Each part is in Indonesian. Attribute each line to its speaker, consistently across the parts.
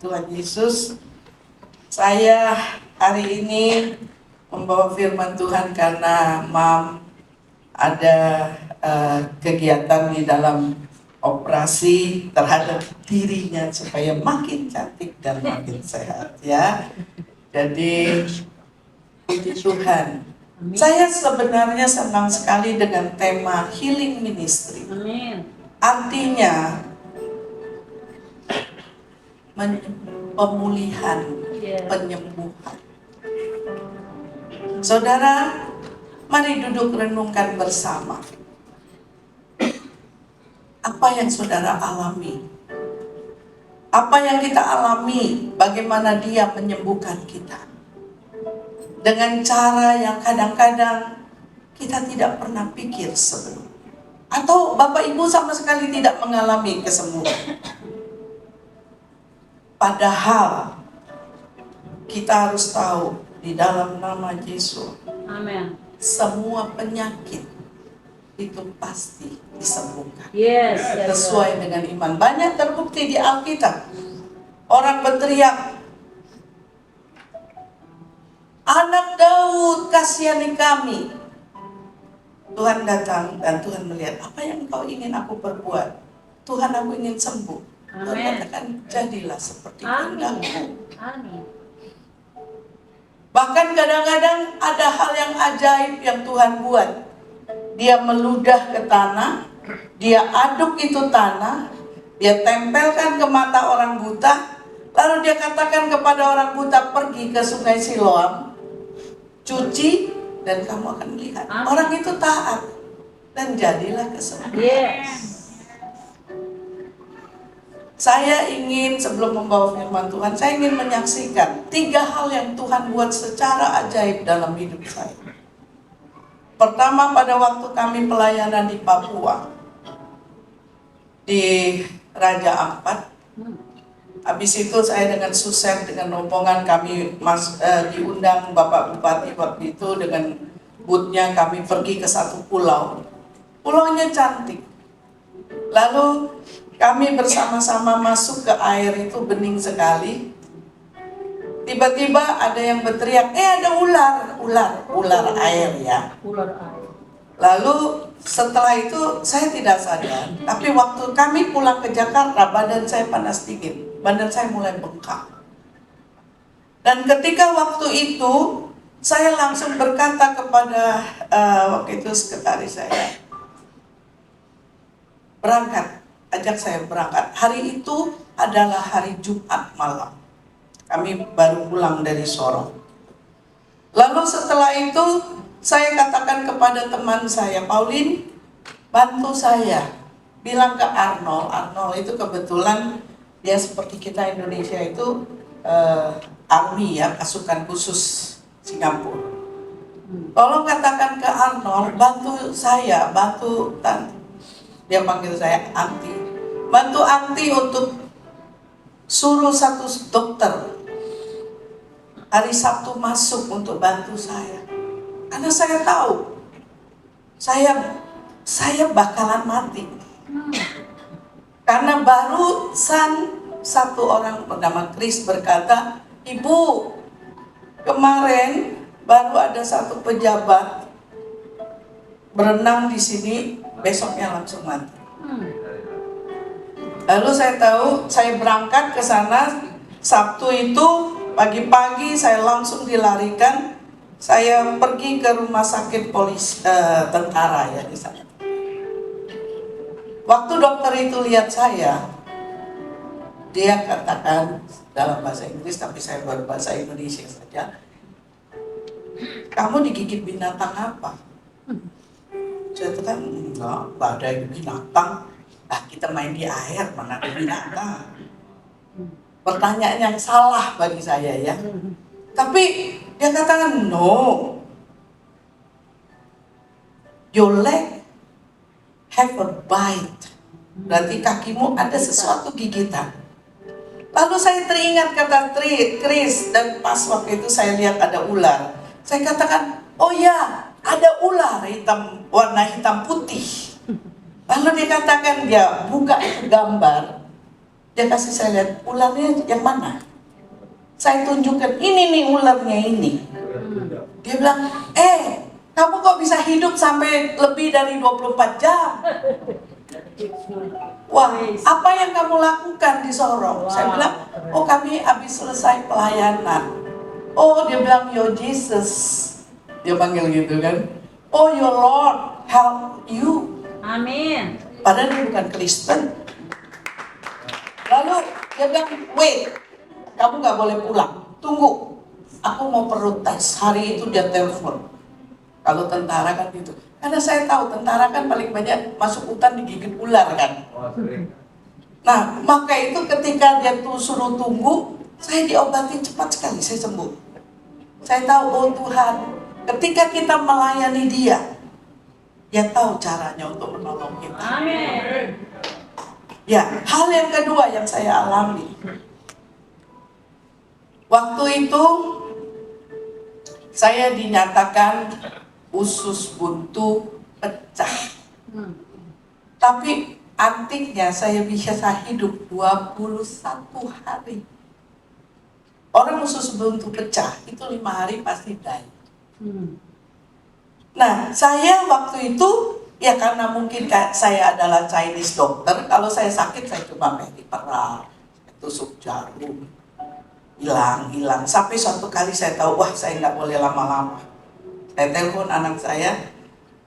Speaker 1: Tuhan Yesus. Saya hari ini membawa firman Tuhan karena Mam ada kegiatan di dalam operasi terhadap dirinya supaya makin cantik dan makin sehat ya. Jadi puji Tuhan. Saya sebenarnya senang sekali dengan tema healing ministry.
Speaker 2: Amin.
Speaker 1: Artinya pemulihan, penyembuhan. Saudara, mari duduk renungkan bersama. Apa yang saudara alami? Apa yang kita alami? Bagaimana Dia menyembuhkan kita? Dengan cara yang kadang-kadang kita tidak pernah pikir sebelum. Atau Bapak Ibu sama sekali tidak mengalami kesembuhan. Padahal kita harus tahu di dalam nama Yesus,
Speaker 2: Amin.
Speaker 1: Semua penyakit itu pasti disembuhkan.
Speaker 2: Yes.
Speaker 1: Sesuai dengan iman. Banyak terbukti di Alkitab. Orang berteriak, "Anak Daud, kasihani kami." Tuhan datang dan Tuhan melihat, apa yang kau ingin aku perbuat? Tuhan, aku ingin sembuh. Tuhan katakan, jadilah seperti kehendakmu.
Speaker 2: Amin.
Speaker 1: Bahkan kadang-kadang ada hal yang ajaib yang Tuhan buat. Dia meludah ke tanah, dia aduk itu tanah, dia tempelkan ke mata orang buta, lalu dia katakan kepada orang buta, pergi ke sungai Siloam, cuci, dan kamu akan melihat.
Speaker 2: Amin.
Speaker 1: Orang itu taat, dan jadilah kesembuhan.
Speaker 2: Yes.
Speaker 1: Saya ingin sebelum membawa firman Tuhan, saya ingin menyaksikan 3 hal yang Tuhan buat secara ajaib dalam hidup saya. Pertama, pada waktu kami pelayanan di Papua, di Raja Ampat. Habis itu saya dengan Susen, dengan rombongan kami diundang Bapak Bupati waktu itu dengan booth-nya, kami pergi ke satu pulau. Pulaunya cantik. Lalu kami bersama-sama masuk ke air itu bening sekali. Tiba-tiba ada yang berteriak, ada ular air ya.
Speaker 2: Ular air.
Speaker 1: Lalu setelah itu saya tidak sadar. Tapi waktu kami pulang ke Jakarta, badan saya panas dingin. Badan saya mulai bengkak. Dan ketika waktu itu, saya langsung berkata kepada waktu itu sekretaris saya, berangkat. Ajak saya berangkat. Hari itu adalah hari Jumat malam. Kami baru pulang dari Sorong. Lalu setelah itu saya katakan kepada teman saya, Pauline, bantu saya. Bilang ke Arnold. Arnold itu kebetulan dia seperti kita Indonesia itu army ya, pasukan khusus Singapura. Tolong katakan ke Arnold, bantu saya, bantu tante. Dia panggil saya Anti. Bantu Anti untuk suruh satu dokter hari Sabtu masuk untuk bantu saya. Karena saya tahu saya bakalan mati. Karena barusan satu orang bernama Chris berkata, "Ibu, kemarin baru ada satu pejabat berenang di sini, besoknya langsung mati." Lalu saya tahu, saya berangkat ke sana Sabtu itu pagi-pagi, saya langsung dilarikan. Saya pergi ke rumah sakit polisi tentara ya di sana. Waktu dokter itu lihat saya, dia katakan dalam bahasa Inggris, tapi saya berbahasa Indonesia saja, "Kamu digigit binatang apa?" Saya katakan, enggak ada binatang. Nah, kita main di air, mana ada binatang. Pertanyaan yang salah bagi saya ya. Tapi dia katakan, "No, your leg have a bite." Berarti kakimu ada sesuatu gigitan. Lalu saya teringat kata Chris, dan pas waktu itu saya lihat ada ular. Saya katakan, "Oh ya, ada ular hitam, warna hitam putih." Lalu dikatakan, dia buka itu gambar. Dia kasih saya lihat, ularnya yang mana? Saya tunjukkan, ini nih ularnya ini. Dia bilang, kamu kok bisa hidup sampai lebih dari 24 jam? Wah, apa yang kamu lakukan di Sorong? Saya bilang, oh kami habis selesai pelayanan. Oh, dia bilang, your Jesus. Dia panggil gitu kan. Oh, your Lord help you.
Speaker 2: Amin.
Speaker 1: Padahal dia bukan Kristen. Lalu dia bilang, wait, kamu gak boleh pulang. Tunggu, aku mau perlu tes. Hari itu dia telepon. Kalau tentara kan gitu. Karena saya tahu tentara kan paling banyak masuk hutan digigit ular kan. Nah, maka itu ketika dia tuh suruh tunggu, saya diobati cepat sekali, saya sembuh. Saya tahu, oh Tuhan, ketika kita melayani dia tahu caranya untuk menolong kita.
Speaker 2: Amin.
Speaker 1: Ya, hal yang kedua yang saya alami. Waktu itu, saya dinyatakan usus buntu pecah. Tapi antiknya saya bisa hidup 21 hari. Orang usus buntu pecah itu 5 hari pasti die. Nah, saya waktu itu ya karena mungkin saya adalah Chinese dokter, kalau saya sakit saya cuma mediperal, tusuk jarum, hilang. Sampai suatu kali saya tahu, wah saya nggak boleh lama-lama. Saya telepon anak saya,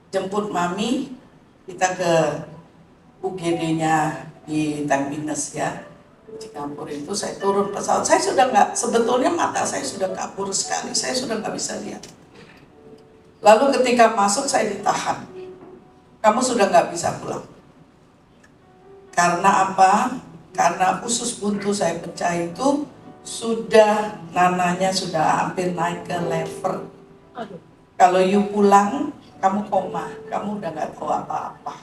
Speaker 1: jemput mami, kita ke UGD-nya di Tampines ya, Singapura itu. Saya turun pesawat, saya sudah nggak, sebetulnya mata saya sudah kabur sekali, saya sudah nggak bisa lihat. Lalu ketika masuk saya ditahan, kamu sudah nggak bisa pulang. Karena apa? Karena usus buntu saya pecah itu sudah, nananya sudah hampir naik ke lever. Kalau you pulang, kamu koma, kamu udah nggak tahu apa-apa.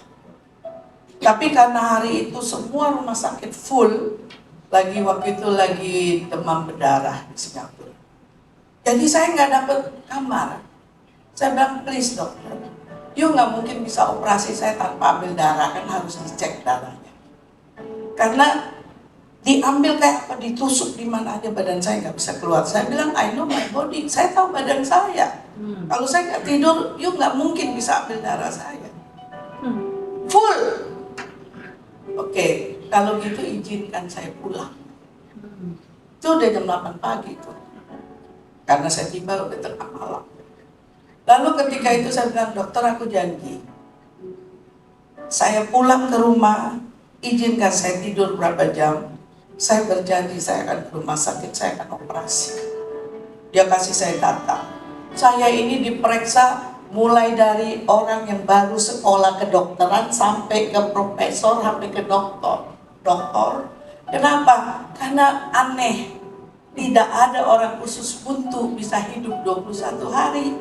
Speaker 1: Tapi karena hari itu semua rumah sakit full, waktu itu lagi demam berdarah di Singapura. Jadi saya nggak dapat kamar. Saya bilang, please dokter, you nggak mungkin bisa operasi saya tanpa ambil darah, kan harus dicek darahnya. Karena diambil kayak apa, ditusuk di mana aja badan saya nggak bisa keluar. Saya bilang, I know my body, saya tahu badan saya. Kalau saya nggak tidur, you nggak mungkin bisa ambil darah saya. Full. Oke, kalau gitu izinkan saya pulang. Itu udah jam 8 pagi tuh. Karena saya tiba udah tengah malam. Lalu ketika itu saya bilang, dokter aku janji, saya pulang ke rumah, izinkan saya tidur berapa jam, saya berjanji saya akan ke rumah sakit, saya akan operasi. Dia kasih saya data, saya ini diperiksa mulai dari orang yang baru sekolah kedokteran sampai ke profesor, sampai ke dokter. Kenapa? Karena aneh, tidak ada orang usus buntu bisa hidup 21 hari.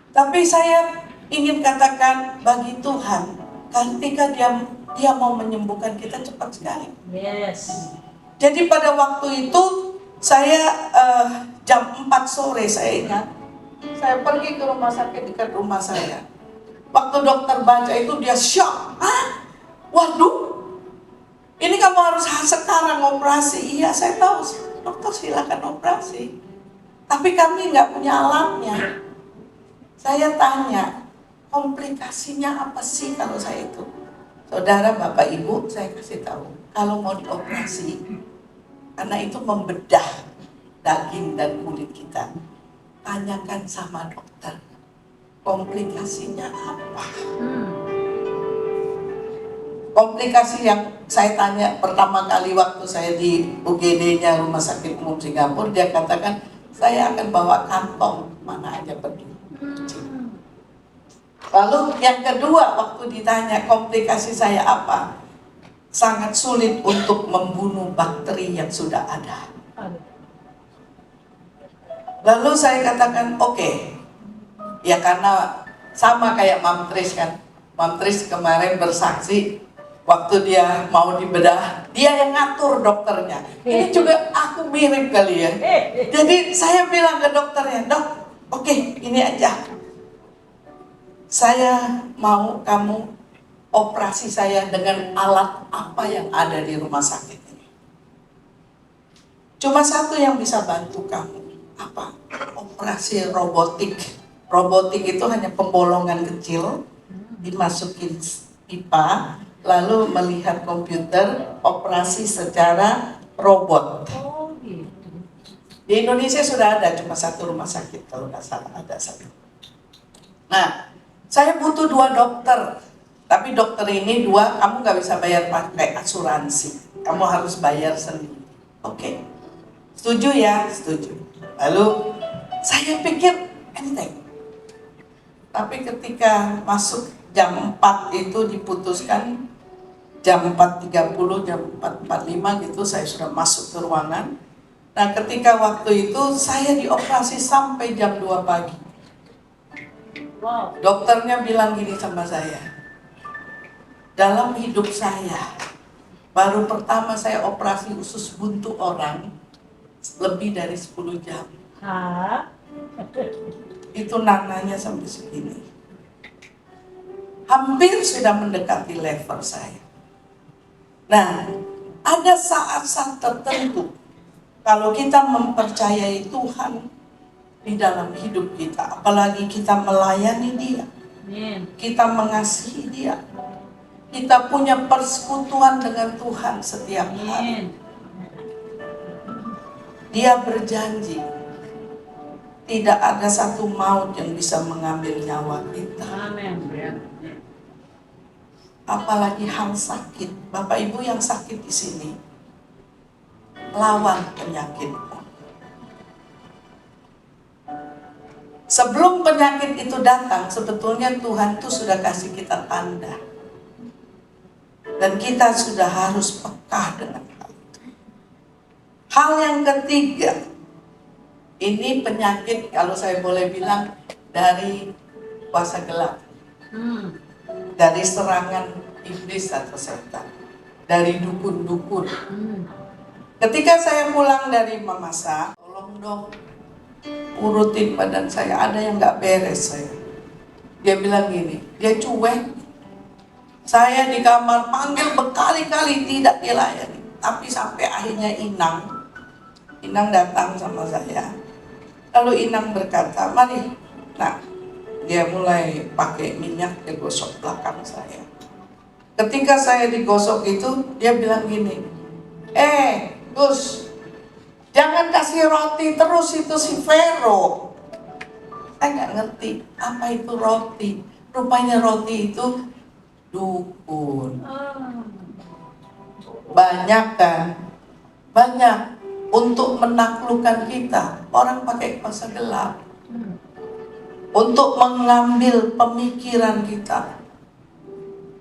Speaker 1: Tapi saya ingin katakan bagi Tuhan, ketika dia mau menyembuhkan kita cepat sekali.
Speaker 2: Yes.
Speaker 1: Jadi pada waktu itu saya jam 4 sore saya ingat, saya pergi ke rumah sakit dekat rumah saya. Waktu dokter baca itu dia shock. Waduh, ini kamu harus sekarang operasi. Iya saya tahu, dokter silakan operasi. Tapi kami nggak punya alatnya. Saya tanya, komplikasinya apa sih kalau saya itu? Saudara, Bapak, Ibu, saya kasih tahu, kalau mau dioperasi, karena itu membedah daging dan kulit kita, tanyakan sama dokter, komplikasinya apa? Komplikasi yang saya tanya pertama kali waktu saya di UGD-nya Rumah Sakit Umum Singapura, dia katakan, saya akan bawa kantong mana aja pergi. Lalu yang kedua, waktu ditanya komplikasi saya apa, sangat sulit untuk membunuh bakteri yang sudah ada. Lalu saya katakan oke. Ya karena sama kayak Mam Tris kan. Mam Tris kemarin bersaksi waktu dia mau dibedah, dia yang ngatur dokternya. Ini juga aku mirip kali ya. Jadi saya bilang ke dokternya, dok, oke, ini aja. Saya mau kamu operasi saya dengan alat apa yang ada di rumah sakit ini. Cuma satu yang bisa bantu kamu. Apa? Operasi robotik. Robotik itu hanya pembolongan kecil, dimasukin pipa, lalu melihat komputer, operasi secara robot.
Speaker 2: Oh gitu.
Speaker 1: Di Indonesia sudah ada cuma satu rumah sakit, kalau nggak salah ada satu. Nah, saya butuh 2 dokter. Tapi dokter ini 2, kamu nggak bisa bayar pakai asuransi. Kamu harus bayar sendiri. Oke. Setuju ya? Setuju. Lalu, saya pikir enteng. Tapi ketika masuk jam 4 itu diputuskan, jam 4.30, jam 4.45 gitu, saya sudah masuk ke ruangan. Nah, ketika waktu itu, saya dioperasi sampai jam 2 pagi.
Speaker 2: Wow.
Speaker 1: Dokternya bilang gini sama saya, dalam hidup saya, baru pertama saya operasi usus buntu orang, lebih dari 10 jam.
Speaker 2: Hah?
Speaker 1: Itu nananya sampai segini. Hampir sudah mendekati level saya. Nah, ada saat-saat tertentu, kalau kita mempercayai Tuhan di dalam hidup kita, apalagi kita melayani Dia,
Speaker 2: Amin.
Speaker 1: kita mengasihi Dia, kita punya persekutuan dengan Tuhan setiap hari.
Speaker 2: Amin.
Speaker 1: Dia berjanji, tidak ada satu maut yang bisa mengambil nyawa kita.
Speaker 2: Amin.
Speaker 1: Apalagi hal sakit. Bapak Ibu yang sakit di sini, lawan penyakitmu. Sebelum penyakit itu datang, sebetulnya Tuhan itu sudah kasih kita tanda. Dan kita sudah harus peka dengan hal itu. Hal yang ketiga, ini penyakit kalau saya boleh bilang dari kuasa gelap. Dari serangan iblis atau setan. Dari dukun-dukun. Ketika saya pulang dari memasak, tolong dong urutin badan saya, ada yang nggak beres saya. Dia bilang gini, dia cuek. Saya di kamar panggil berkali-kali tidak dilayani. Tapi sampai akhirnya Inang datang sama saya. Lalu Inang berkata, mari. Nah, dia mulai pakai minyak, dia gosok belakang saya. Ketika saya digosok itu, dia bilang gini, Gus, jangan kasih roti terus itu si Vero. Saya nggak ngerti apa itu roti. Rupanya roti itu dukun. Banyak kan? Banyak. Untuk menaklukkan kita, orang pakai kuasa gelap. Untuk mengambil pemikiran kita,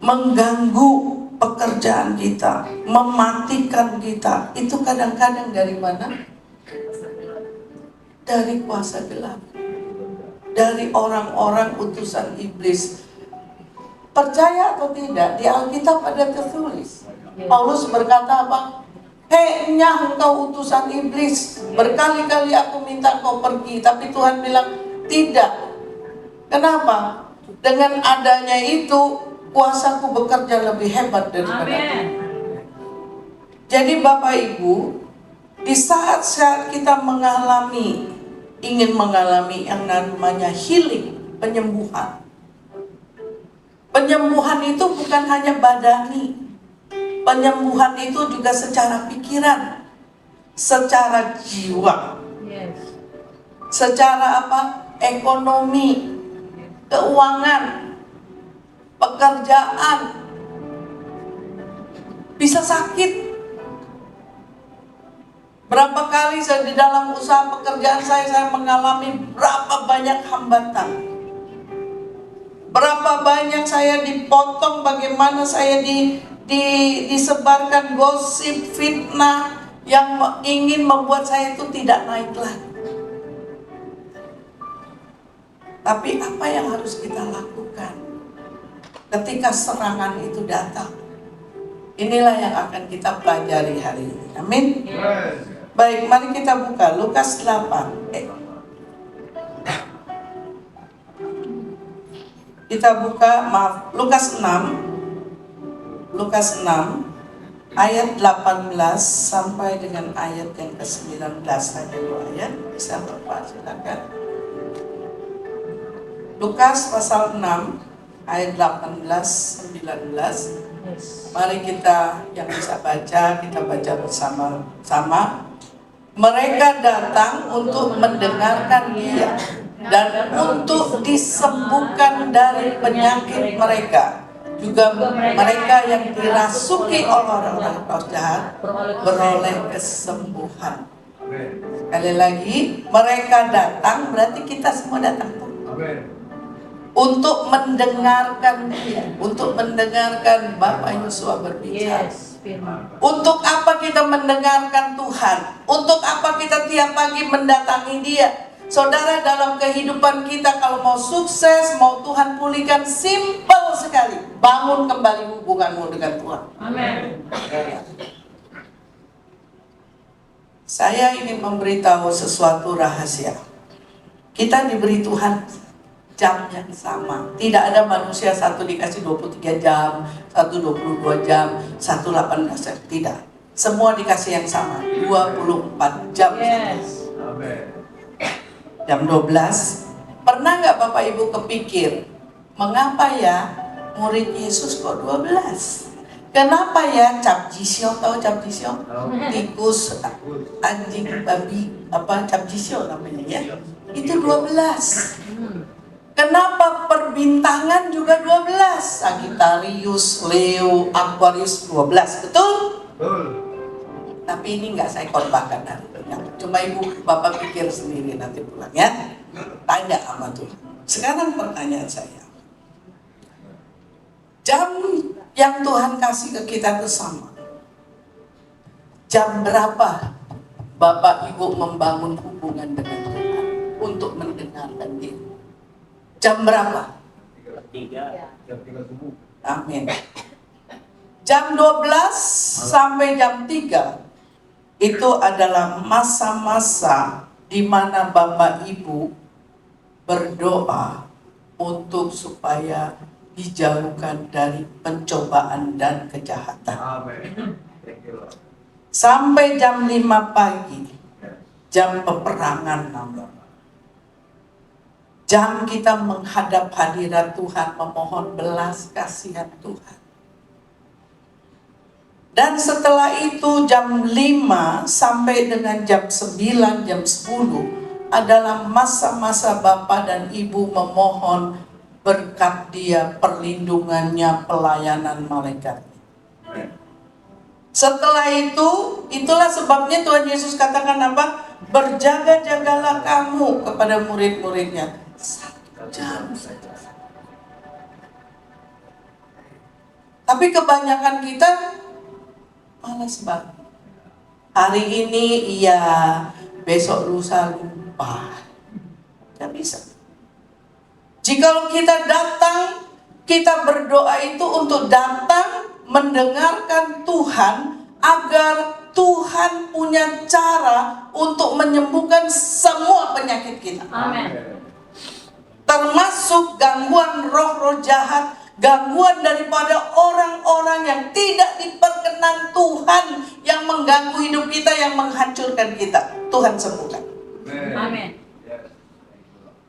Speaker 1: mengganggu pekerjaan kita, mematikan kita. Itu kadang-kadang dari mana? Dari kuasa gelap. Dari orang-orang utusan iblis. Percaya atau tidak, di Alkitab ada tertulis. Paulus berkata apa? Hei nyah engkau utusan iblis, berkali-kali aku minta kau pergi, tapi Tuhan bilang tidak. Kenapa? Dengan adanya itu, kuasaku bekerja lebih hebat daripada itu. Jadi Bapak Ibu, di saat-saat kita ingin mengalami yang namanya healing, penyembuhan. Penyembuhan itu bukan hanya badani. Penyembuhan itu juga secara pikiran, secara jiwa, secara apa? Ekonomi, keuangan, pekerjaan, bisa sakit. Berapa kali saya di dalam usaha pekerjaan saya mengalami berapa banyak hambatan. Berapa banyak saya dipotong, bagaimana saya disebarkan gosip, fitnah yang ingin membuat saya itu tidak naik lagi. Tapi apa yang harus kita lakukan ketika serangan itu datang? Inilah yang akan kita pelajari hari ini. Amin. Baik, mari kita buka Lukas 8. Kita buka, Lukas 6 Lukas 6 ayat 18 sampai dengan ayat yang ke-19, hanya 2 ayat. Bisa Bapak silakan. Lukas pasal 6 ayat 18-19.
Speaker 2: Yes.
Speaker 1: Mari kita yang bisa baca, kita baca bersama-sama. Mereka datang untuk mendengarkan dia dan untuk disembuhkan dari penyakit mereka. Juga mereka yang dirasuki oleh orang-orang roh jahat beroleh kesembuhan. Sekali lagi, mereka datang, berarti kita semua datang untuk mendengarkan dia, untuk mendengarkan Bapak Yosua berbicara.
Speaker 2: Yes, firman.
Speaker 1: Untuk apa kita mendengarkan Tuhan? Untuk apa kita tiap pagi mendatangi dia? Saudara, dalam kehidupan kita kalau mau sukses, mau Tuhan pulihkan, simple sekali. Bangun kembali hubunganmu dengan Tuhan.
Speaker 2: Amin.
Speaker 1: Saya ingin memberitahu sesuatu rahasia. Kita diberi Tuhan jam yang sama. Tidak ada manusia satu dikasih 23 jam, satu 22 jam, satu 18 jam. Tidak. Semua dikasih yang sama, 24 jam.
Speaker 2: Yes.
Speaker 1: Jam 12. Pernah nggak Bapak Ibu kepikir, mengapa ya murid Yesus kok 12? Kenapa ya capjisio, tahu capjisio? Tikus, anjing, babi, capjisio namanya ya? Itu 12. Kenapa perbintangan juga 12? Sagittarius, Leo, Aquarius 12, betul? Tapi ini nggak saya khotbahkan hari ini. Cuma ibu bapak pikir sendiri nanti pulang ya. Tanya sama Tuhan. Sekarang pertanyaan saya. Jam yang Tuhan kasih ke kita itu sama. Jam berapa Bapak Ibu membangun hubungan dengan Tuhan untuk mendengarkan dia? Jam berapa?
Speaker 3: Jam 3 subuh.
Speaker 1: Amin. Jam 12 sampai jam 3 itu adalah masa-masa di mana Bapak Ibu berdoa untuk supaya dijauhkan dari pencobaan dan kejahatan.
Speaker 3: Amin. Thank you, Lord.
Speaker 1: Sampai jam 5 pagi, jam peperangan namanya. Jam kita menghadap hadirat Tuhan, memohon belas kasihan Tuhan. Dan setelah itu jam 5 sampai dengan jam 9, jam 10 adalah masa-masa Bapak dan Ibu memohon berkat dia, perlindungannya, pelayanan malaikat. Setelah itu, itulah sebabnya Tuhan Yesus katakan apa? Berjaga-jagalah kamu kepada murid-muridnya. 1 jam saja. Tapi kebanyakan kita malas banget. Hari ini iya, besok lusa lupa. Tidak bisa. Jikalau kita datang, kita berdoa itu untuk datang mendengarkan Tuhan agar Tuhan punya cara untuk menyembuhkan semua penyakit kita.
Speaker 2: Amin.
Speaker 1: Termasuk gangguan roh-roh jahat, gangguan daripada orang-orang yang tidak diperkenan Tuhan, yang mengganggu hidup kita, yang menghancurkan kita. Tuhan sembuhkan.
Speaker 2: Amin.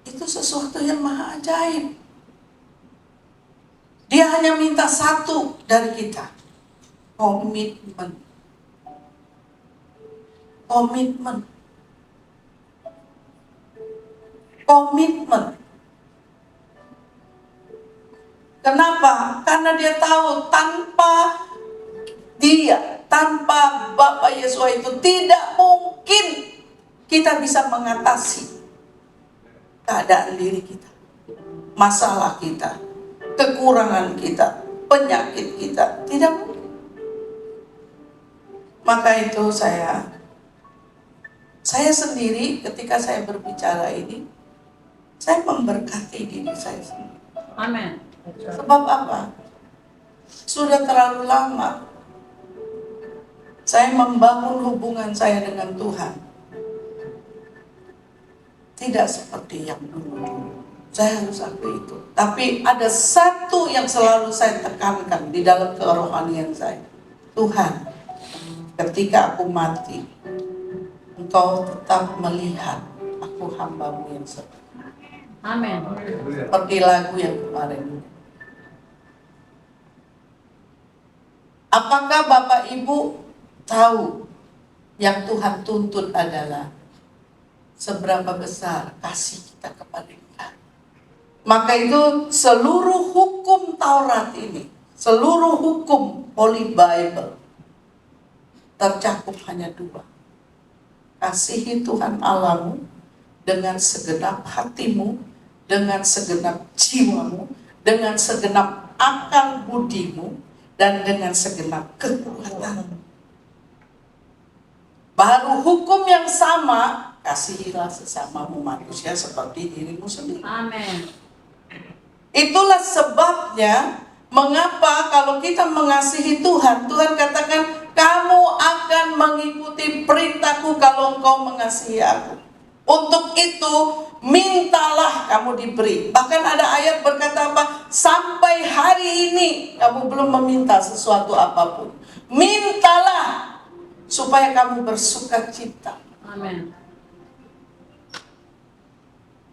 Speaker 1: Itu sesuatu yang maha ajaib. Dia hanya minta satu dari kita. Komitmen. Komitmen. Komitmen. Kenapa? Karena dia tahu tanpa dia, tanpa Bapak Yesus itu tidak mungkin kita bisa mengatasi keadaan diri kita, masalah kita, kekurangan kita, penyakit kita, tidak mungkin. Maka itu saya sendiri ketika saya berbicara ini, saya memberkati diri saya sendiri.
Speaker 2: Amin.
Speaker 1: Sebab apa? Sudah terlalu lama saya membangun hubungan saya dengan Tuhan tidak seperti yang dulu. Saya harus akui itu. Tapi ada satu yang selalu saya tekankan di dalam kerohanian saya. Tuhan, ketika aku mati, Engkau tetap melihat aku hamba-Mu yang setia.
Speaker 2: Amin.
Speaker 1: Seperti lagu yang kemarin. Apakah Bapak Ibu tahu yang Tuhan tuntut adalah seberapa besar kasih kita kepada Dia? Maka itu seluruh hukum Taurat ini, seluruh hukum Holy Bible tercakup hanya dua. Kasihi Tuhan Allahmu dengan segenap hatimu, dengan segenap jiwamu, dengan segenap akal budimu, dan dengan segenap kekuatanmu. Baru hukum yang sama, kasihilah sesamamu manusia seperti dirimu sendiri.
Speaker 2: Amin.
Speaker 1: Itulah sebabnya mengapa kalau kita mengasihi Tuhan, Tuhan katakan kamu akan mengikuti perintahku kalau engkau mengasihi aku. Untuk itu mintalah kamu diberi. Bahkan ada ayat berkata apa? Sampai hari ini kamu belum meminta sesuatu apapun. Mintalah supaya kamu bersuka cita.
Speaker 2: Amin.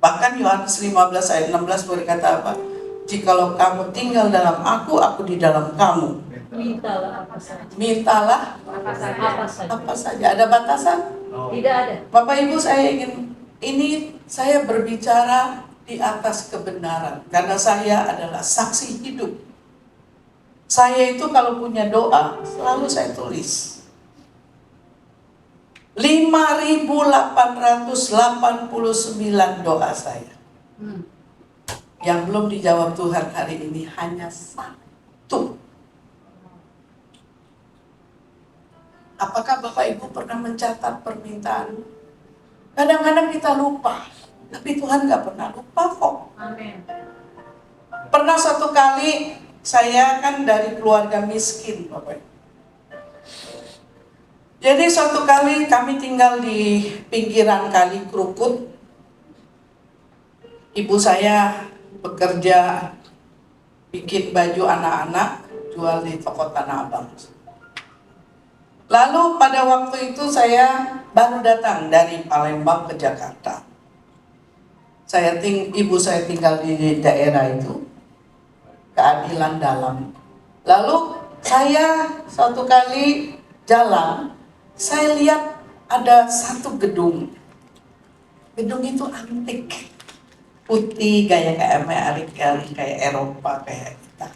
Speaker 1: Bahkan Yohanes 15 ayat 16 berkata apa? Jikalau kamu tinggal dalam aku di dalam kamu.
Speaker 2: Mintalah apa saja.
Speaker 1: Mintalah
Speaker 2: Apa saja.
Speaker 1: apa saja. Ada batasan?
Speaker 2: Tidak ada.
Speaker 1: Bapak Ibu, saya berbicara di atas kebenaran. Karena saya adalah saksi hidup. Saya itu kalau punya doa, selalu saya tulis. 5.889 doa saya. Yang belum dijawab Tuhan hari ini hanya satu. Apakah Bapak Ibu pernah mencatat permintaan? Kadang-kadang kita lupa, tapi Tuhan gak pernah lupa kok.
Speaker 2: Amin.
Speaker 1: Pernah suatu kali, saya kan dari keluarga miskin, Bapak Ibu. Jadi suatu kali kami tinggal di pinggiran Kali Krukut. Ibu saya bekerja bikin baju anak-anak, jual di toko Tanah Abang. Lalu pada waktu itu saya baru datang dari Palembang ke Jakarta. Ibu saya tinggal di daerah itu, Keadilan Dalam. Lalu saya suatu kali jalan, saya lihat ada satu gedung. Gedung itu antik, putih, kayak Amerika, kayak Eropa, kayak kita.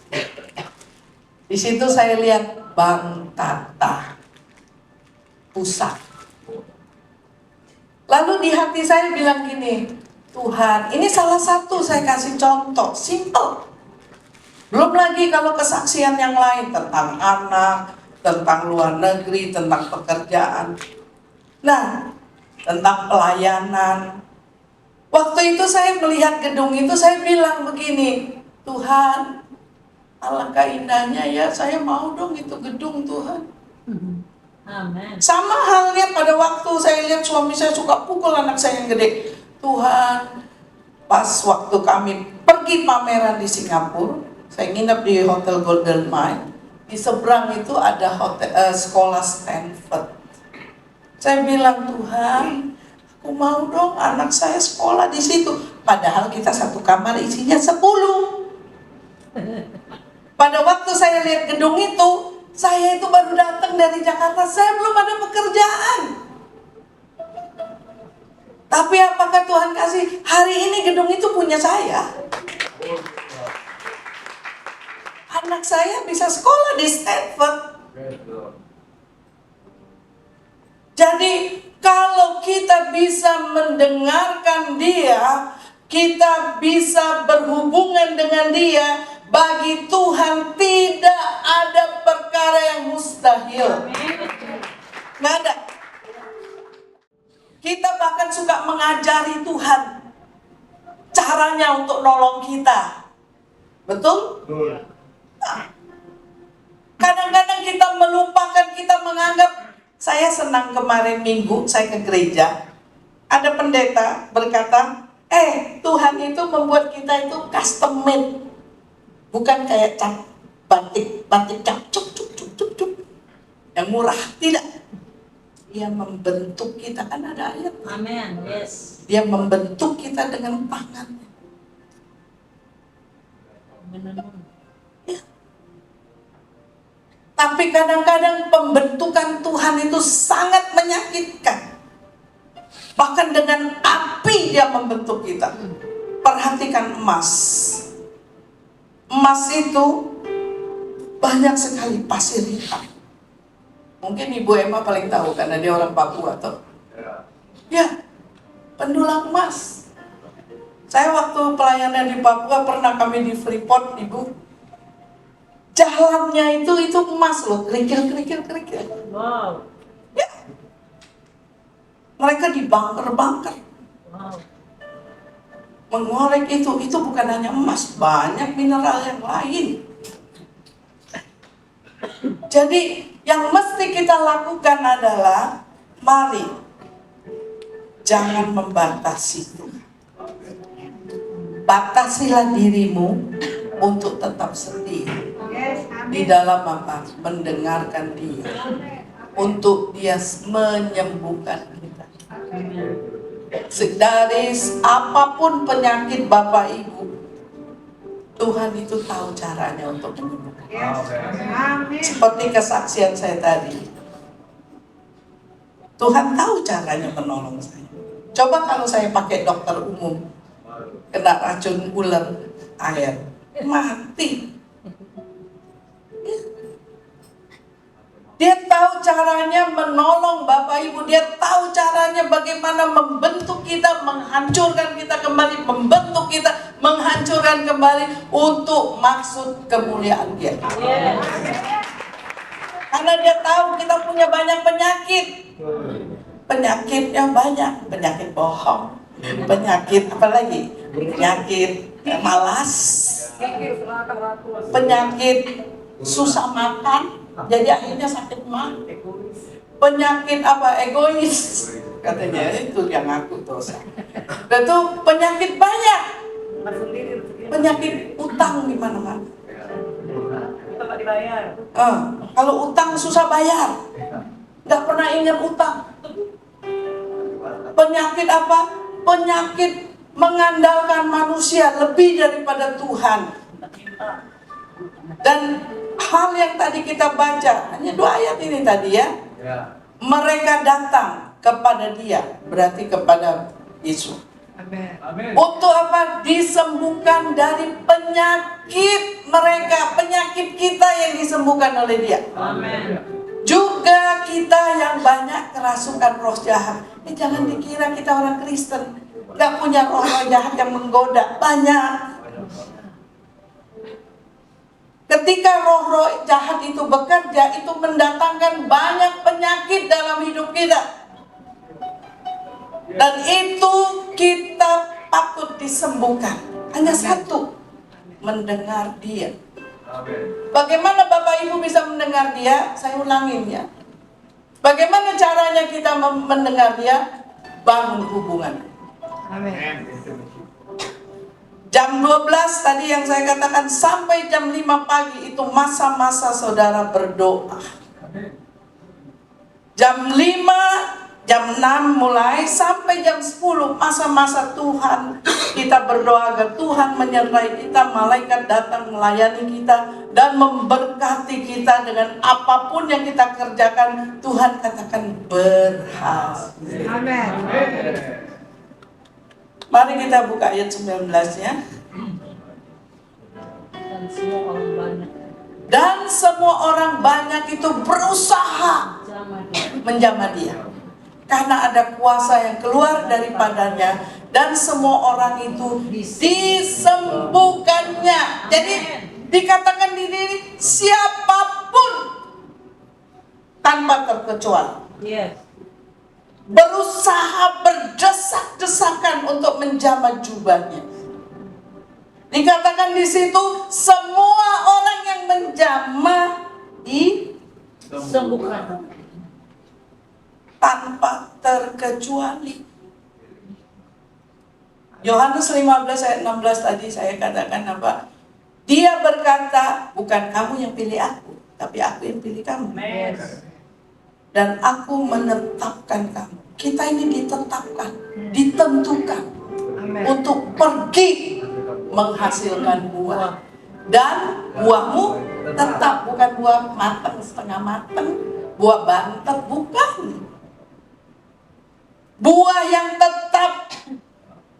Speaker 1: Di situ saya lihat Bank Tata Pusat. Lalu di hati saya bilang gini, Tuhan, ini salah satu saya kasih contoh, simple. Belum lagi kalau kesaksian yang lain tentang anak, tentang luar negeri, tentang pekerjaan. Nah, tentang pelayanan. Waktu itu saya melihat gedung itu, saya bilang begini, Tuhan, alangkah indahnya ya, saya mau dong itu gedung Tuhan.
Speaker 2: Amin.
Speaker 1: Sama halnya pada waktu saya lihat suami saya suka pukul anak saya yang gede. Tuhan, pas waktu kami pergi pameran di Singapura, saya nginep di Hotel Golden Mile. Di seberang itu ada sekolah Stanford. Saya bilang, Tuhan, aku mau dong anak saya sekolah di situ. Padahal kita satu kamar isinya 10. Pada waktu saya lihat gedung itu, saya itu baru datang dari Jakarta, saya belum ada pekerjaan. Tapi apakah Tuhan kasih, hari ini gedung itu punya saya. Anak saya bisa sekolah di Stanford. Jadi kalau kita bisa mendengarkan Dia, kita bisa berhubungan dengan Dia, bagi Tuhan tidak ada perkara yang mustahil. Nggak ada. Kita bahkan suka mengajari Tuhan caranya untuk nolong kita. Betul? Kadang-kadang kita melupakan, kita menganggap. Saya senang kemarin Minggu, saya ke gereja. Ada pendeta berkata, Tuhan itu membuat kita itu custom made. Bukan kayak cap batik cap cuk cuk cuk cuk cuk yang murah, tidak. Dia membentuk kita, kan ada ayat.
Speaker 2: Amen. Yes.
Speaker 1: Dia membentuk kita dengan tangannya.
Speaker 2: Menenun.
Speaker 1: Tapi kadang-kadang pembentukan Tuhan itu sangat menyakitkan. Bahkan dengan api dia membentuk kita. Perhatikan emas. Emas itu banyak sekali pasir hitam. Mungkin Ibu Emma paling tahu karena dia orang Papua toh. Ya, pendulang emas. Saya waktu pelayanan di Papua pernah kami di Freeport, Ibu. Jalannya itu emas loh, kerikil.
Speaker 2: Wow.
Speaker 1: Ya. Mereka dibangker-bangker.
Speaker 2: Wow.
Speaker 1: Mengorek itu bukan hanya emas, banyak mineral yang lain. Jadi yang mesti kita lakukan adalah, mari jangan membatasi Tuhan. Batasilah dirimu untuk tetap setia di dalam apa? Mendengarkan Dia, untuk Dia menyembuhkan kita. Dari apapun penyakit Bapak Ibu, Tuhan itu tahu caranya untuk menyembuhkan. Seperti kesaksian saya tadi, Tuhan tahu caranya menolong saya. Coba kalau saya pakai dokter umum, kena racun ular air, mati. Dia tahu caranya menolong Bapak Ibu. Dia tahu caranya bagaimana membentuk kita, menghancurkan kita kembali, membentuk kita, menghancurkan kembali untuk maksud kemuliaan Dia.
Speaker 2: Yes.
Speaker 1: Karena Dia tahu kita punya banyak penyakit. Penyakitnya banyak, penyakit bohong, penyakit apa lagi? Penyakit malas, penyakit susah makan. Jadi akhirnya sakit mah. Penyakit apa? Egois. Katanya itu yang aku dosa. Dan itu penyakit banyak. Penyakit utang di mana-mana. Kalau utang susah bayar. Nggak pernah ingat utang. Penyakit apa? Penyakit mengandalkan manusia lebih daripada Tuhan. Dan hal yang tadi kita baca, hanya 2 ayat ini tadi ya. Mereka datang kepada Dia, berarti kepada Yesus.
Speaker 3: Amin.
Speaker 1: Untuk apa? Disembuhkan dari penyakit mereka, penyakit kita yang disembuhkan oleh Dia.
Speaker 2: Amin.
Speaker 1: Juga kita yang banyak kerasukan roh jahat. Jangan dikira kita orang Kristen gak punya roh jahat yang menggoda. Banyak. Ketika roh-roh jahat itu bekerja, itu mendatangkan banyak penyakit dalam hidup kita. Dan itu kita patut disembuhkan. Hanya satu, mendengar Dia. Bagaimana Bapak Ibu bisa mendengar Dia? Saya ulangin ya. Bagaimana caranya kita mendengar Dia? Bangun hubungan.
Speaker 3: Amin.
Speaker 1: Jam 12 tadi yang saya katakan sampai jam 5 pagi itu masa-masa saudara berdoa. Jam 5, jam 6 mulai sampai jam 10 masa-masa Tuhan. Kita berdoa agar Tuhan menyertai kita, malaikat datang melayani kita dan memberkati kita dengan apapun yang kita kerjakan. Tuhan katakan berhasil.
Speaker 4: Amin.
Speaker 1: Mari kita buka ayat 19 ya.
Speaker 2: Dan semua orang banyak
Speaker 1: Dan semua orang banyak itu berusaha
Speaker 2: sama Dia.
Speaker 1: menjamah Dia. Karena ada kuasa yang keluar daripadanya dan semua orang itu disembuhkannya. Jadi dikatakan di diri siapapun tanpa terkecuali.
Speaker 2: Yes.
Speaker 1: Berusaha berdesak-desakan untuk menjamah jubahnya. Dikatakan di situ semua orang yang menjamah
Speaker 2: Sembuhkan.
Speaker 1: tanpa terkecuali. Yohanes 15 ayat 16 tadi saya katakan apa? Dia berkata, bukan kamu yang pilih aku, tapi aku yang pilih kamu.
Speaker 2: Yes.
Speaker 1: Dan aku menetapkan kamu. Kita ini ditetapkan, ditentukan
Speaker 3: Amin.
Speaker 1: untuk pergi menghasilkan buah. Dan buahmu tetap, bukan buah matang, setengah matang, buah bantet, bukan. Buah yang tetap.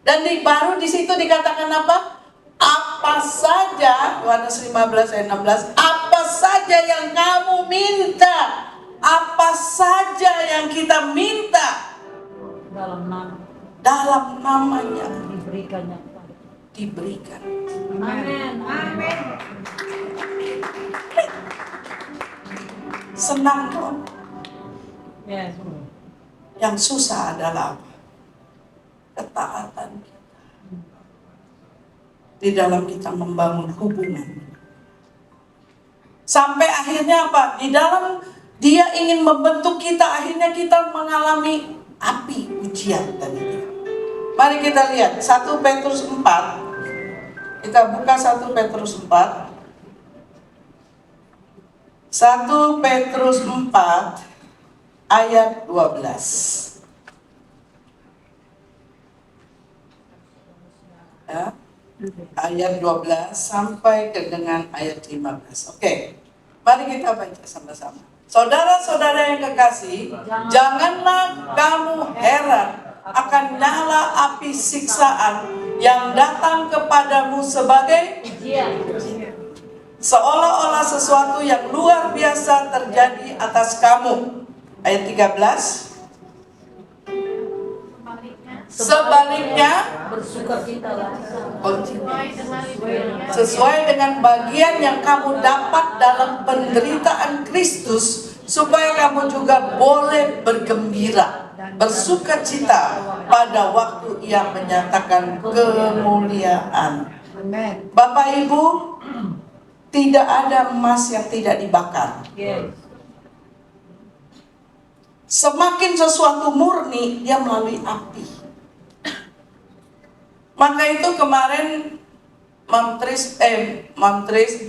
Speaker 1: Dan baru di situ dikatakan apa? Apa saja, Yohanes 15 ayat 16, apa saja yang kamu minta, apa saja yang kita minta
Speaker 2: Dalam nama
Speaker 1: dalam namanya
Speaker 2: diberikannya kepada kita.
Speaker 1: diberikan.
Speaker 2: Amin. Amin.
Speaker 1: Senang kok.
Speaker 2: Yes.
Speaker 1: Yang susah adalah apa? Ketaatan kita di dalam kita membangun hubungan. Sampai akhirnya apa? Di dalam dia ingin membentuk kita, akhirnya kita mengalami api ujian dari dia. Mari kita lihat 1 Petrus 4. Kita buka 1 Petrus 4. 1 Petrus 4 ayat 12. Ya. Ayat 12 sampai ke dengan ayat 15. Oke. Mari kita baca sama-sama. Saudara-saudara yang kekasih, janganlah kamu heran akan nyala api siksaan yang datang kepadamu sebagai
Speaker 2: Ujian.
Speaker 1: seolah-olah sesuatu yang luar biasa terjadi atas kamu. Ayat 13. Sebaliknya,
Speaker 2: bersukacitalah
Speaker 1: sesuai dengan bagian yang kamu dapat dalam penderitaan Kristus, supaya kamu juga boleh bergembira, bersukacita pada waktu Ia menyatakan kemuliaan.
Speaker 3: Amin.
Speaker 1: Bapak Ibu, tidak ada emas yang tidak dibakar.
Speaker 2: Yes.
Speaker 1: Semakin sesuatu murni, dia melalui api. Maka itu kemarin Mamtris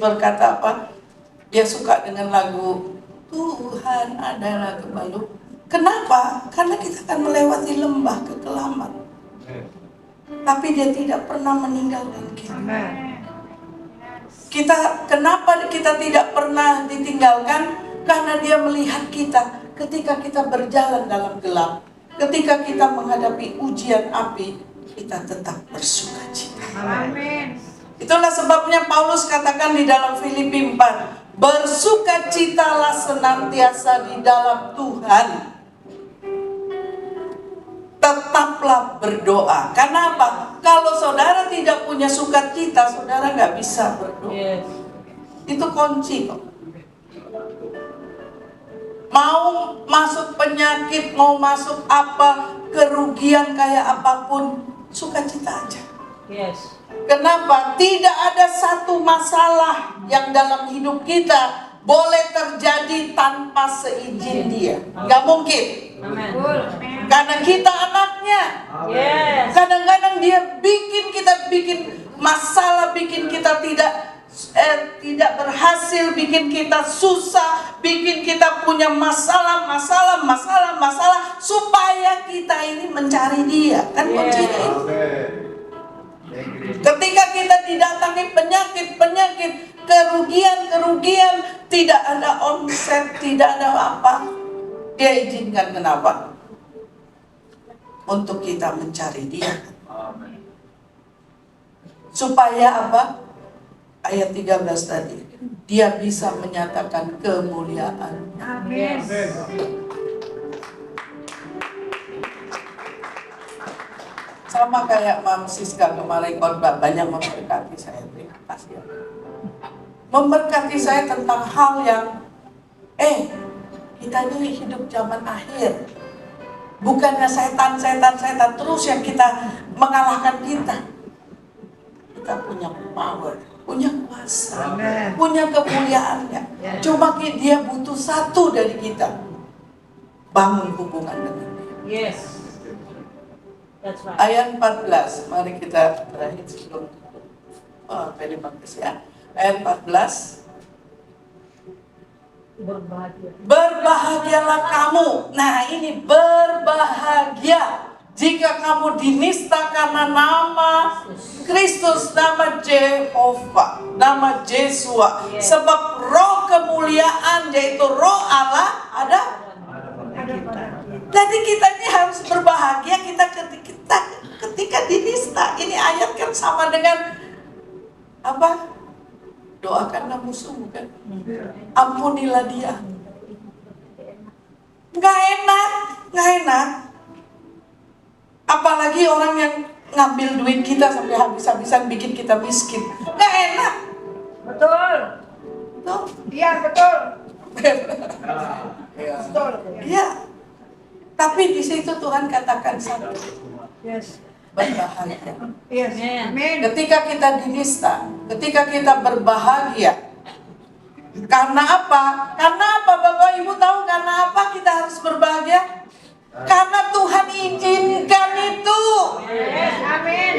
Speaker 1: berkata apa? Dia suka dengan lagu Tuhan adalah gembala. Kenapa? Karena kita akan melewati lembah kekelaman, tapi dia tidak pernah meninggalkan kita.
Speaker 3: Amin.
Speaker 1: Kenapa kita tidak pernah ditinggalkan? Karena dia melihat kita ketika kita berjalan dalam gelap, ketika kita menghadapi ujian api, kita tetap bersukacita.
Speaker 3: Amin.
Speaker 1: Itulah sebabnya Paulus katakan di dalam Filipi 4, bersukacitalah senantiasa di dalam Tuhan. Tetaplah berdoa. Karena apa? Kalau saudara tidak punya sukacita, saudara nggak bisa berdoa.
Speaker 2: Yes.
Speaker 1: Itu kunci kok. Mau masuk penyakit, mau masuk apa, kerugian kayak apapun, sukacita aja.
Speaker 2: Yes.
Speaker 1: Kenapa? Tidak ada satu masalah yang dalam hidup kita boleh terjadi tanpa seizin Dia. Gak mungkin.
Speaker 2: Amin.
Speaker 1: Karena kita anaknya.
Speaker 2: Yes.
Speaker 1: Kadang-kadang Dia bikin masalah, bikin kita tidak berhasil, bikin kita susah, bikin kita punya masalah, supaya kita ini mencari Dia. Kan kuncinya itu. Ketika kita didatangi penyakit, kerugian, tidak ada omset, tidak ada apa, Dia izinkan. Kenapa? Untuk kita mencari Dia. Supaya apa? Ayat 13 tadi, Dia bisa menyatakan kemuliaan.
Speaker 3: Amin.
Speaker 1: Sama kayak Mam Siska kemarin khotbah, banyak memberkati saya. Terima kasih. Memberkati saya tentang hal yang kita ini hidup zaman akhir. Bukannya setan terus yang kita mengalahkan kita. Kita punya power, punya kuasa,
Speaker 3: Amen.
Speaker 1: punya kemuliaannya.
Speaker 3: Ya.
Speaker 1: Cuma Dia butuh satu dari kita. Bangun hubungan dengan Dia.
Speaker 2: Yes. That's right.
Speaker 1: Ayat 14. Mari kita terakhir sebelum very bagus ya. Ayat 14.
Speaker 2: Berbahagia.
Speaker 1: Berbahagialah kamu. Nah, ini berbahagia jika kamu dinista karena nama Kristus, nama Jehovah, nama Yesua. Sebab roh kemuliaan yaitu roh Allah ada. Jadi kita ini harus berbahagia ketika dinista. Ini ayat kan sama dengan apa? Doakanlah musuhmu kan. Ampunilah dia. Nggak enak. Apalagi orang yang ngambil duit kita sampai habis-habisan bikin kita miskin. Nggak enak.
Speaker 3: Betul.
Speaker 1: Tuh.
Speaker 3: Iya, betul. Betul.
Speaker 1: Iya. Tapi di situ Tuhan katakan satu.
Speaker 3: Yes.
Speaker 1: Berbahagia.
Speaker 3: Yes.
Speaker 2: Amen.
Speaker 3: Amin.
Speaker 1: Ketika kita dinista, ketika kita berbahagia. Karena apa? Karena apa Bapak Ibu tahu karena apa kita harus berbahagia? Karena Tuhan izinkan itu.
Speaker 3: Yes. Amin.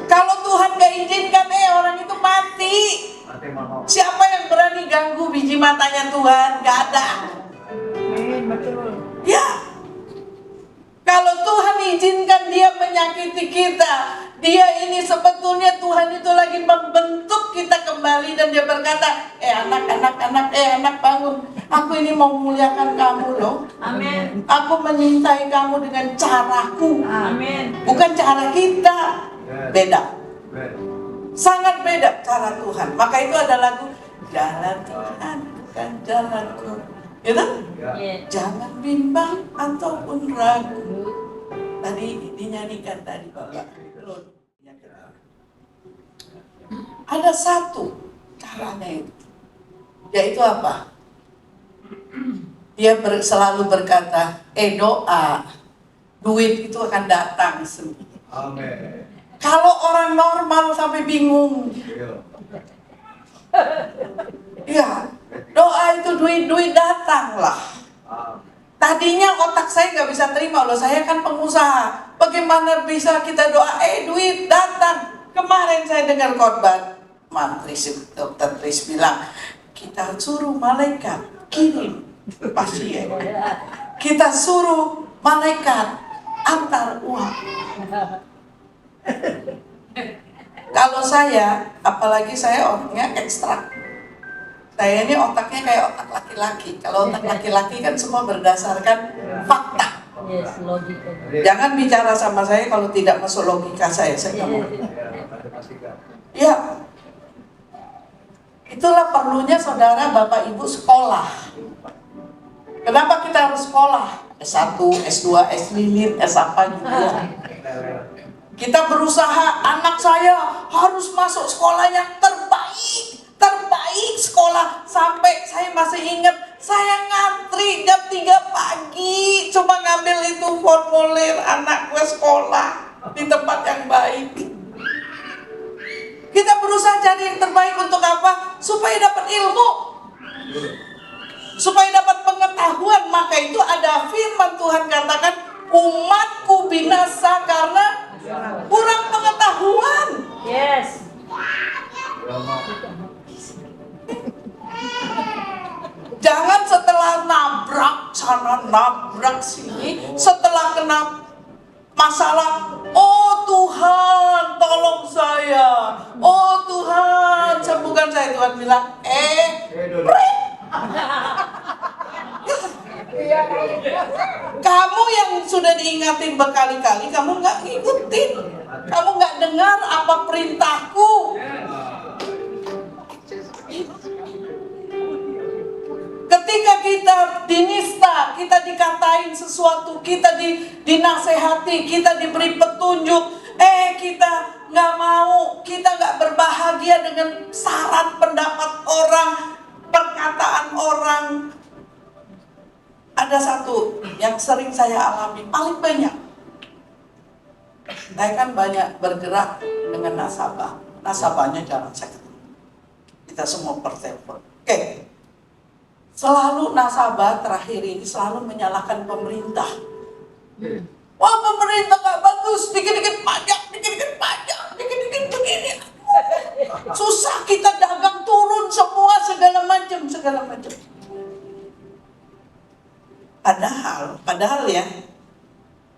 Speaker 1: Kalau Tuhan gak izinkan, orang itu mati. Siapa yang berani ganggu biji matanya Tuhan? Gak ada.
Speaker 3: Amin. Betul.
Speaker 1: Ya. Kalau Tuhan izinkan dia menyakiti kita, dia ini sebetulnya Tuhan itu lagi membentuk kita kembali dan dia berkata, anak bangun. Aku ini mau memuliakan kamu loh.
Speaker 2: Amin.
Speaker 1: Aku menyintai kamu dengan caraku.
Speaker 2: Amin.
Speaker 1: Bukan cara kita. Beda. Sangat beda cara Tuhan. Maka itu ada lagu, jalan Tuhan bukan jalanku. Gitu?
Speaker 2: Yes.
Speaker 1: Jangan bimbang ataupun ragu. Tadi dinyanyikan tadi Bapak. Ada satu caranya itu. Yaitu apa? Dia selalu berkata, doa, duit itu akan datang sendiri.
Speaker 4: Amin.
Speaker 1: Kalau orang normal sampai bingung. Ya, doa itu duit datanglah. Tadinya otak saya nggak bisa terima loh, saya kan pengusaha. Bagaimana bisa kita doa, duit datang. Kemarin saya dengar khotbah, Dr. Tris bilang, kita suruh malaikat kirim pasien. Kita suruh malaikat antar uang. Kalau saya, apalagi saya orangnya ekstrak. Saya ini otaknya kayak otak laki-laki. Kalau otak laki-laki kan semua berdasarkan fakta.
Speaker 2: Yes, logika.
Speaker 1: Jangan bicara sama saya kalau tidak masuk logika saya nggak mau. Ya, itulah perlunya saudara, Bapak, Ibu sekolah. Kenapa kita harus sekolah? S1, S2, S-Lilit, S apa juga. Kita berusaha, anak saya harus masuk sekolah yang terbaik sekolah. Sampai saya masih ingat, saya ngantri jam 3 pagi cuma ngambil itu formulir anak gue sekolah di tempat yang baik. Kita berusaha cari yang terbaik untuk apa? Supaya dapat ilmu, supaya dapat pengetahuan. Maka itu ada firman Tuhan katakan, umatku binasa karena kurang pengetahuan.
Speaker 2: Yes.
Speaker 1: Jangan setelah nabrak sana, nabrak sini, setelah kena masalah, oh Tuhan tolong saya, oh Tuhan sembuhkan saya. Tuhan bilang, kamu yang sudah diingatin berkali-kali, kamu nggak ngikutin, kamu nggak dengar apa perintahku. Ketika kita dinista, kita dikatain sesuatu, kita dinasehati, kita diberi petunjuk, kita nggak mau, kita nggak berbahagia dengan saran pendapat orang, perkataan orang. Ada satu yang sering saya alami, paling banyak. Saya kan banyak bergerak dengan nasabah. Nasabahnya jarang saya ketemu. Kita semua per telepon. Oke. Selalu nasabah terakhir ini selalu menyalahkan pemerintah. Oh, pemerintah nggak bagus, dikit-dikit pajak, dikit-dikit pajak, dikit-dikit begini. Susah kita dagang turun semua segala macam. Padahal ya,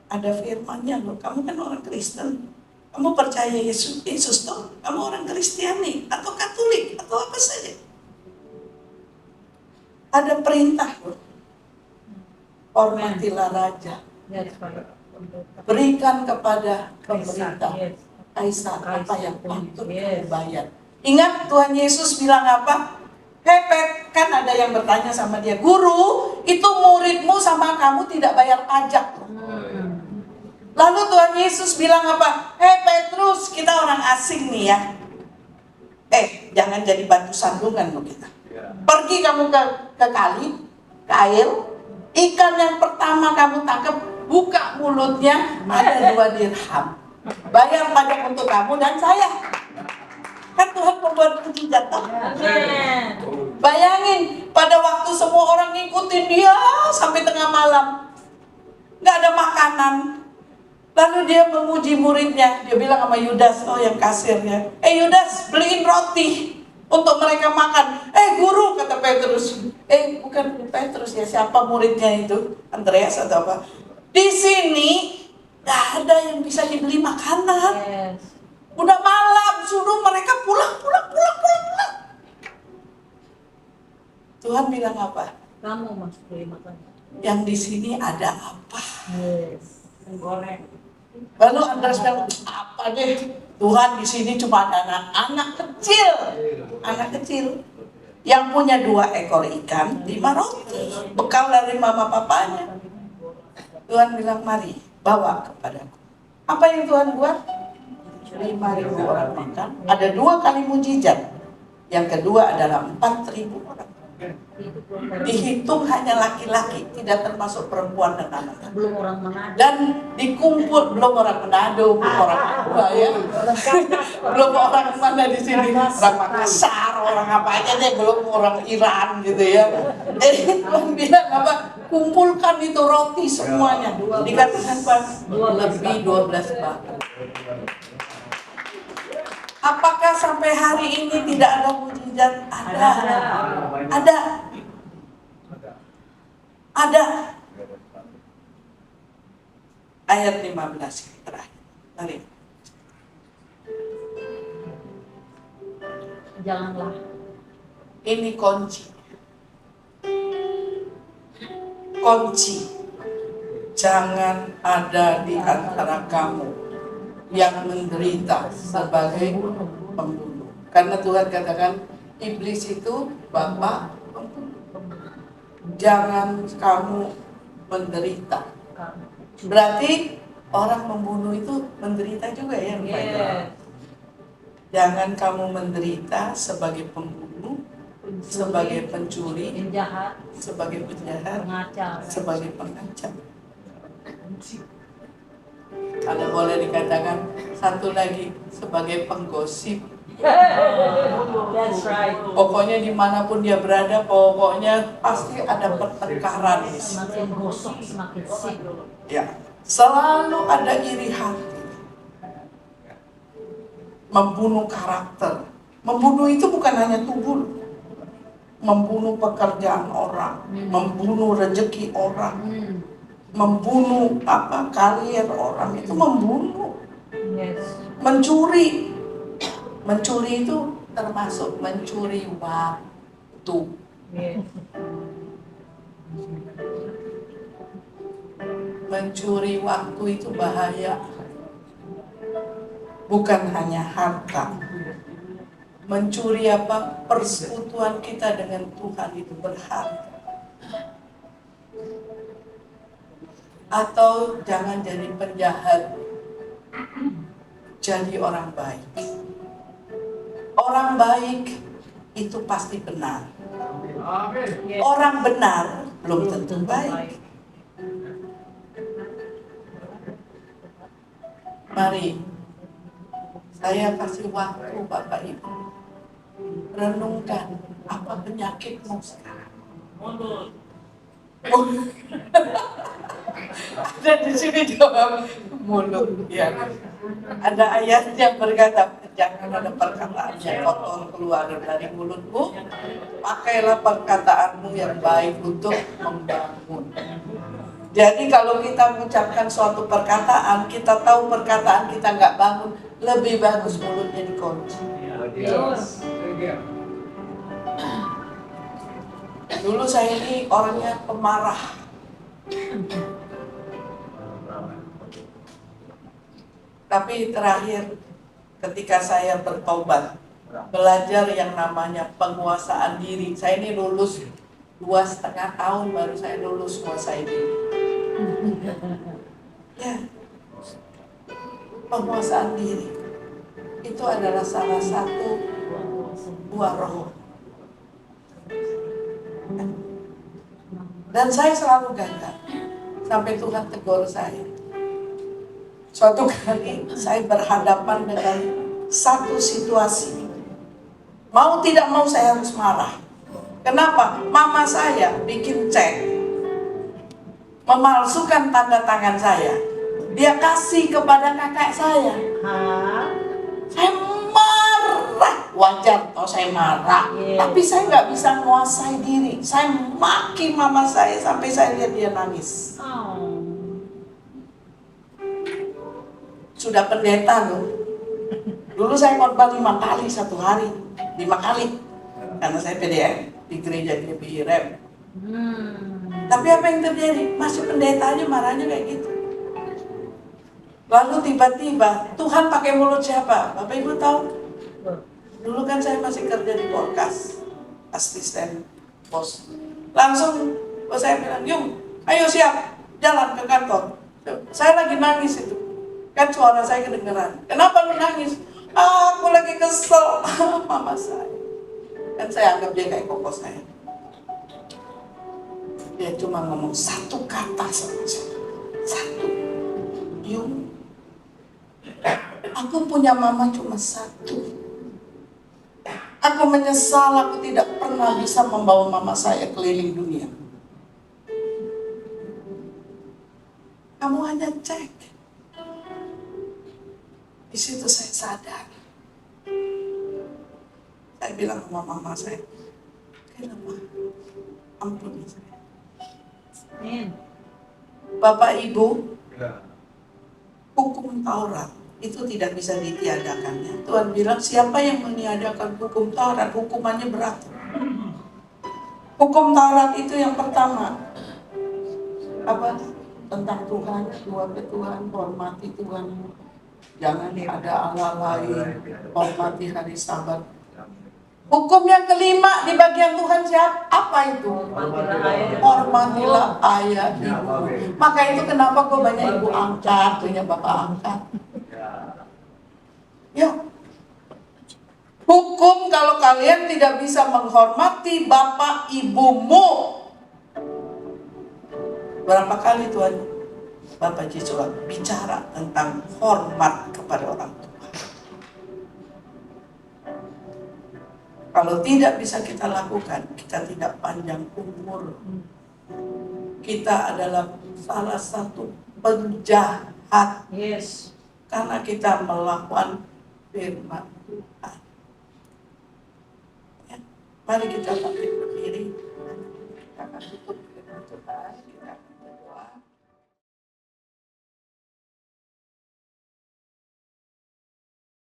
Speaker 1: ada firman-Nya loh. Kamu kan orang Kristen. Kamu percaya Yesus toh? Kamu orang Kristiani atau Katolik atau apa saja. Ada perintah loh. Hormatilah raja.
Speaker 2: Yes, Pak.
Speaker 1: Berikan kepada pemerintah
Speaker 2: Yes.
Speaker 1: Kaisar apa yang patut
Speaker 2: Yes.
Speaker 1: kamu bayar. Ingat Tuhan Yesus bilang apa? Hepet, kan ada yang bertanya sama dia, Guru, itu muridmu sama kamu tidak bayar pajak. Lalu Tuhan Yesus bilang apa? Petrus, kita orang asing nih ya. Jangan jadi batu sandungan loh kita. Pergi kamu ke kali, ke air, ikan yang pertama kamu tangkap, buka mulutnya, ada 2 dirham. Bayar pajak untuk kamu dan saya. Kan Tuhan membuat mujizat toh.
Speaker 2: Amin.
Speaker 1: Bayangin, pada waktu semua orang ngikutin dia sampai tengah malam, nggak ada makanan. Lalu dia memuji muridnya. Dia bilang sama Yudas, yang kasirnya, Yudas, beliin roti untuk mereka makan. Guru, kata Petrus. Bukan Petrus ya, siapa muridnya itu? Andreas atau apa? Di sini nggak ada yang bisa dibeli makanan.
Speaker 2: Yes.
Speaker 1: Udah malam, suruh mereka pulang. Tuhan bilang apa?
Speaker 2: Kamu masuk beli makan.
Speaker 1: Yang di sini ada apa?
Speaker 2: Yes. Goreng.
Speaker 1: Lalu Andreas bilang, apa deh? Tuhan di sini cuma ada anak kecil yang punya 2 ekor ikan, 5 roti, bekal dari mama papanya. Tuhan bilang, mari bawa kepadaku. Apa yang Tuhan buat? 5.000 orang makan. Ada 2 kali mujizat. Yang kedua adalah 4.000 orang. Dihitung hanya laki-laki, tidak termasuk perempuan dan anak-anak.
Speaker 2: Belum orang Manado.
Speaker 1: Dan dikumpul, belum orang Manado, belum orang Papua ya, belum orang mana di sini, orang Makassar, orang apa aja deh, belum orang Iran gitu ya. Jadi Tuhan bilang apa? Kumpulkan itu roti semuanya. Dikatakan Pak, lebih 12 bak. Apakah sampai hari ini tidak ada mujizat? Ada. Ayat 15 ini terakhir. Mari.
Speaker 2: Janganlah.
Speaker 1: Ini kunci. Jangan ada di antara kamu yang menderita sebagai pembunuh. Karena Tuhan katakan iblis itu bapak pembunuh. Jangan kamu menderita. Berarti orang membunuh itu menderita juga ya rupanya.
Speaker 2: Yes.
Speaker 1: Jangan kamu menderita sebagai pembunuh, sebagai pencuri,
Speaker 2: Penjahat.
Speaker 1: sebagai penjahat,
Speaker 2: Pengacau.
Speaker 1: sebagai pengacau. Kalau boleh dikatakan satu lagi, sebagai penggosip.
Speaker 2: That's right.
Speaker 1: Pokoknya dimanapun dia berada, pokoknya pasti ada pertengkaran.
Speaker 2: Semakin gosok, semakin sip.
Speaker 1: Ya, selalu ada iri hati. Membunuh karakter. Membunuh itu bukan hanya tubuh. Membunuh pekerjaan orang, membunuh rezeki orang, membunuh karier orang, itu membunuh.
Speaker 2: Yes.
Speaker 1: Mencuri itu termasuk mencuri waktu.
Speaker 2: Yes.
Speaker 1: Mencuri waktu itu bahaya. Bukan hanya harta. Mencuri persekutuan kita dengan Tuhan itu berharga. Atau jangan jadi penjahat, jadi orang baik. Orang baik itu pasti benar.
Speaker 2: Yes.
Speaker 1: Orang benar belum tentu baik. Mari, saya kasih waktu Bapak Ibu. Renungkan apa penyakitmu sekarang. Dan di sini jawab mulut. Ya. Ada ayat yang berkata, jangan ada perkataan yang kotor keluar dari mulutmu. Pakailah perkataanmu yang baik untuk membangun. Jadi kalau kita mengucapkan suatu perkataan, kita tahu perkataan kita nggak bangun, lebih bagus mulutnya dikunci.
Speaker 2: Yes.
Speaker 1: Dulu saya ini orangnya pemarah. Tapi terakhir ketika saya bertobat, belajar yang namanya penguasaan diri. Saya ini lulus 2,5 tahun baru saya lulus menguasai diri. Ya, penguasaan diri itu adalah salah satu buah roh. Dan saya selalu gagal sampai Tuhan tegur saya. Suatu kali saya berhadapan dengan satu situasi. Mau tidak mau saya harus marah. Kenapa? Mama saya bikin cek, memalsukan tanda tangan saya. Dia kasih kepada kakak saya.
Speaker 2: Hah?
Speaker 1: Saya marah. Wajar kalau saya marah.
Speaker 2: Yes.
Speaker 1: Tapi saya nggak bisa menguasai diri. Saya maki mama saya sampai saya lihat dia nangis.
Speaker 2: Oh.
Speaker 1: Sudah pendeta loh. Dulu saya khotbah 5 kali satu hari. 5 kali. Karena saya PDM di gereja GBI Rem. Tapi apa yang terjadi? Masih pendeta aja marahnya kayak gitu. Lalu tiba-tiba Tuhan pakai mulut siapa? Bapak Ibu tahu? Dulu kan saya masih kerja di Polkas, asisten pos. Langsung bos saya bilang, Yung, ayo siap, jalan ke kantor. Saya lagi nangis itu. Kan suara saya kedengeran. Kenapa lu nangis? Aku lagi kesel mama saya. Kan saya anggap dia kayak koko saya. Dia cuma ngomong satu kata sama saya. Satu. Yung, aku punya mama cuma satu. Aku menyesal aku tidak pernah bisa membawa mama saya keliling dunia. Kamu hanya cek. Di situ saya sadar. Saya bilang sama mama saya, kenapa? Ampuni saya.
Speaker 2: Amin.
Speaker 1: Bapak Ibu, hukum Taurat itu tidak bisa ditiadakannya. Tuhan bilang siapa yang meniadakan hukum Taurat, hukumannya berat. Hukum Taurat itu yang pertama, apa? Tentang Tuhan, dua ke Tuhan, hormati Tuhan. Jangan ada Allah lain, hormati hari Sabat. Hukum yang kelima di bagian Tuhan siapa? Apa itu? Hormatilah ayah ibu. Maka itu kenapa gue banyak ibu angkat, punya bapak angkat. Ya. Hukum kalau kalian tidak bisa menghormati bapak ibumu. Berapa kali Tuhan Bapak Yesus bicara tentang hormat kepada orang tua. Kalau tidak bisa kita lakukan, kita tidak panjang umur. Kita adalah salah satu penjahat.
Speaker 2: Yes.
Speaker 1: Karena kita melawan firman Tuhan. Ya. Mari kita bangkit berdiri. Kita akan tutup firman Tuhan. Kita